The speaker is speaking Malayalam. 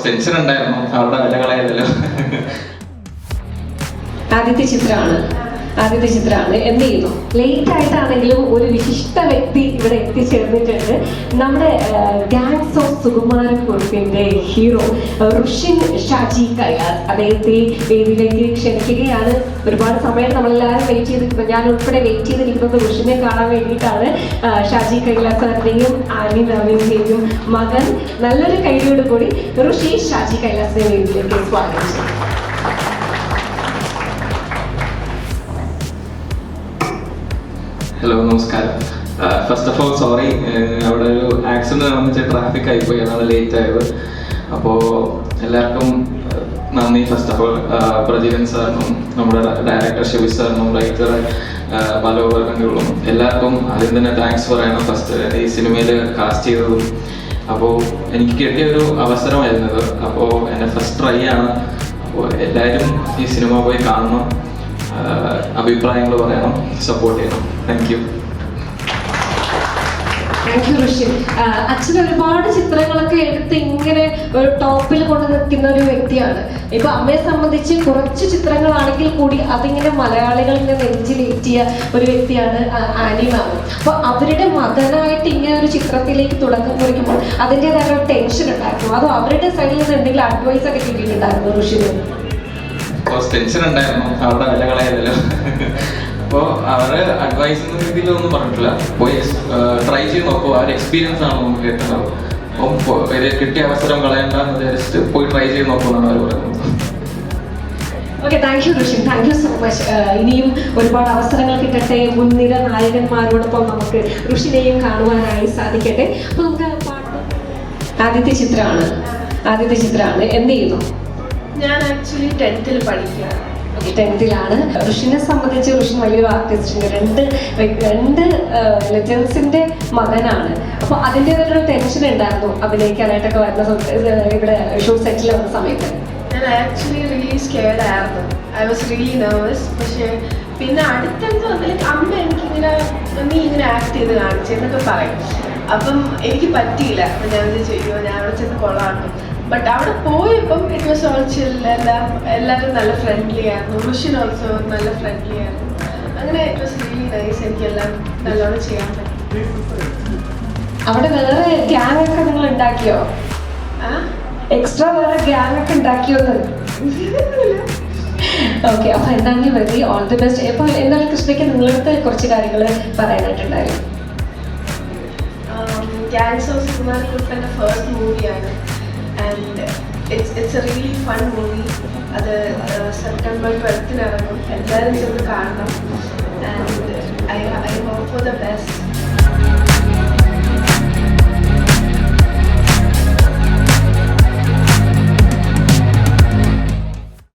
ടെൻഷൻ ഉണ്ടായിരുന്നു, അവരുടെ വില കളയല്ലോ. ആദ്യത്തെ ചിത്രമാണ്. എന്ത് ചെയ്യുന്നു? ലേറ്റ് ആയിട്ടാണെങ്കിലും ഒരു വിശിഷ്ട വ്യക്തി ഇവിടെ എത്തിച്ചേർന്നിട്ടുണ്ട്. നമ്മുടെ ഗാങ്സ് ഓഫ് സുകുമാരൻ കുറുപ്പിന്റെ ഹീറോ ഋഷിൻ ഷാജി കൈലാസ് അദ്ദേഹത്തെ വേദിയിലേക്ക് ക്ഷണിക്കുകയാണ്. ഒരുപാട് സമയം നമ്മളെല്ലാവരും വെയിറ്റ് ചെയ്തിരിക്കുന്നത്, ഞാൻ ഉൾപ്പെടെ വെയിറ്റ് ചെയ്തിരിക്കുന്നത് ഋഷിനെ കാണാൻ വേണ്ടിയിട്ടാണ്. ഷാജി കൈലാസ് സാറിന്റെയും ആനി നവീന്റെയും മകൻ. നല്ലൊരു കൈയോട് കൂടി ഋഷി ഷാജി കൈലാസിനെ വേദിയിലേക്ക് സ്വാഗതം ചെയ്യും. ഹലോ, നമസ്കാരം. ഫസ്റ്റ് ഓഫ് ഓൾ സോറി, അവിടെ ഒരു ആക്സിഡന്റ് നടന്നിട്ട് ട്രാഫിക് ആയിപ്പോയി, അതാണ് ലേറ്റ് ആയത്. അപ്പോൾ എല്ലാവർക്കും നന്ദി. ഫസ്റ്റ് ഓഫ് ഓൾ പ്രജീവൻ സാറിനും നമ്മുടെ ഡയറക്ടർ ഷെബി സാറിനും റൈറ്റർ പലവർക്കും എല്ലാവർക്കും ആദ്യം തന്നെ താങ്ക്സ് പറയണം. ഫസ്റ്റ് ഈ സിനിമയിൽ കാസ്റ്റ് ചെയ്തതും. അപ്പോൾ എനിക്ക് കിട്ടിയൊരു അവസരമായിരുന്നത്. അപ്പോൾ എൻ്റെ ഫസ്റ്റ് ട്രൈ ആണ്. അപ്പോൾ എല്ലാവരും ഈ സിനിമ പോയി കാണണം, അഭിപ്രായങ്ങൾ പറയണം, സപ്പോർട്ട് ചെയ്യണം. താങ്ക് യു ഋഷി. അച്ഛൻ ഒരുപാട് ചിത്രങ്ങളൊക്കെ എടുത്ത് ഇങ്ങനെ ഒരു ടോപ്പിൽ കൊണ്ട് നിൽക്കുന്ന ഒരു വ്യക്തിയാണ്. ഇപ്പൊ അമ്മയെ സംബന്ധിച്ച് കുറച്ച് ചിത്രങ്ങളാണെങ്കിൽ കൂടി അതിങ്ങനെ മലയാളികളിങ്ങനെ നെഞ്ചിലേറ്റിയ ഒരു വ്യക്തിയാണ് ആനി മാം. അപ്പൊ അവരുടെ മകനായിട്ട് ഇങ്ങനെ ഒരു ചിത്രത്തിലേക്ക് തുടക്കം കുറിക്കുമ്പോൾ അതിൻ്റെതായ ഒരു ടെൻഷൻ ഉണ്ടായിരുന്നു. അതോ അവരുടെ സൈഡിൽ നിന്ന് എന്തെങ്കിലും അഡ്വൈസ് ഒക്കെ കിട്ടിയിട്ടുണ്ടായിരുന്നു ഋഷിന്? ടെൻഷൻ ഉണ്ടായിരുന്നു, അവരുടെ വില കളയല്ലോ. അപ്പോൾ അവരെ അഡ്വൈസ് എന്ന രീതിയിലൊന്നും പറഞ്ഞിട്ടില്ല. പോയി ട്രൈ ചെയ്ത് നോക്കുമോ, ആ ഒരു എക്സ്പീരിയൻസ് ആണ് നമുക്ക് കിട്ടുന്നത്. അപ്പോൾ കിട്ടിയ അവസരം കളയണ്ട എന്ന് വിചാരിച്ചിട്ട് പോയി ട്രൈ ചെയ്ത് നോക്കുമെന്നാണ് അവർ പറയുന്നത്. Okay, thank you Rishi, thank you so much. ഇനിയും ഒരുപാട് അവസരങ്ങൾ കിട്ടട്ടെ. മുൻനിര നായകന്മാരോടൊപ്പം നമുക്ക് ഋഷിനെയും കാണുവാനായി സാധിക്കട്ടെ. അപ്പോൾ നമുക്ക് ആദ്യത്തെ ചിത്രമാണ്. എന്ത് ചെയ്യുന്നു? ഞാൻ ആക്ച്വലി 10th പഠിക്കുകയാണ്. 10th ഋഷിനെ സംബന്ധിച്ച് ഋഷി വലിയൊരു ആർട്ടിസ്റ്റിന്റെ രണ്ട് ലെജൻസിന്റെ മകനാണ്. അപ്പൊ അതിൻ്റെതായിട്ടുള്ള ടെൻഷൻ ഉണ്ടായിരുന്നു അഭിനയിക്കാനായിട്ടൊക്കെ വരുന്ന ഇവിടെ ഷോ സെറ്റിൽ വന്ന സമയത്ത്? ഞാൻ ആക്ച്വലി റിയലി സ്കെയർഡ് ആയിരുന്നു. I was really nervous. പക്ഷേ പിന്നെ അടുത്തെന്തോ അമ്മ എനിക്കിങ്ങനെ നീ ഇങ്ങനെ ആക്ട് ചെയ്ത് കാണിച്ചെന്നൊക്കെ പറയും. അപ്പം എനിക്ക് പറ്റിയില്ല. അപ്പം ഞാൻ ചോദിക്കുമോ ഞാൻ അവിടെ ചെന്ന് കൊള്ളാട്ടോ. ബട്ട് അവിടെ പോയപ്പം ഇറ്റ് വാസ് ഓൾ ചിൽ. എല്ലാവരും നല്ല ഫ്രണ്ട്ലി ആയിരുന്നു. ഋഷിൻ ഓൾസോ നല്ല ഫ്രണ്ട്ലി ആയിരുന്നു. അങ്ങനെ ഇറ്റ് വാസ് റിയലി നൈസ്. എനിക്കെല്ലാം നല്ലോണം ചെയ്യാൻ പറ്റി. അവിടെ വേറെ ഗ്യാങ് ഒക്കെ നിങ്ങൾ ഉണ്ടാക്കിയോ? എക്സ്ട്രാ വേറെ ഗ്യാങ് ഒക്കെ ഉണ്ടാക്കിയോന്ന്? ഓക്കെ, അപ്പൊ എന്താണെങ്കിൽ വെരി ഓൾ ദി ബെസ്റ്റ്. ഇപ്പൊ എന്നാൽ കൃഷ്ണയ്ക്ക് നിങ്ങളടുത്ത് കുറച്ച് കാര്യങ്ങൾ പറയാനായിട്ടുണ്ടായിരുന്നു. ഗാങ്സ് ഓഫ് സുകുമാരൻ കുറുപ്പിന്റെ ഫസ്റ്റ് മൂവിയാണ്. And it's a really fun movie. അത് സെപ്റ്റംബർ 12th ഇറങ്ങും. എല്ലാവരും ചെന്ന് കാണണം. And I hope for the best.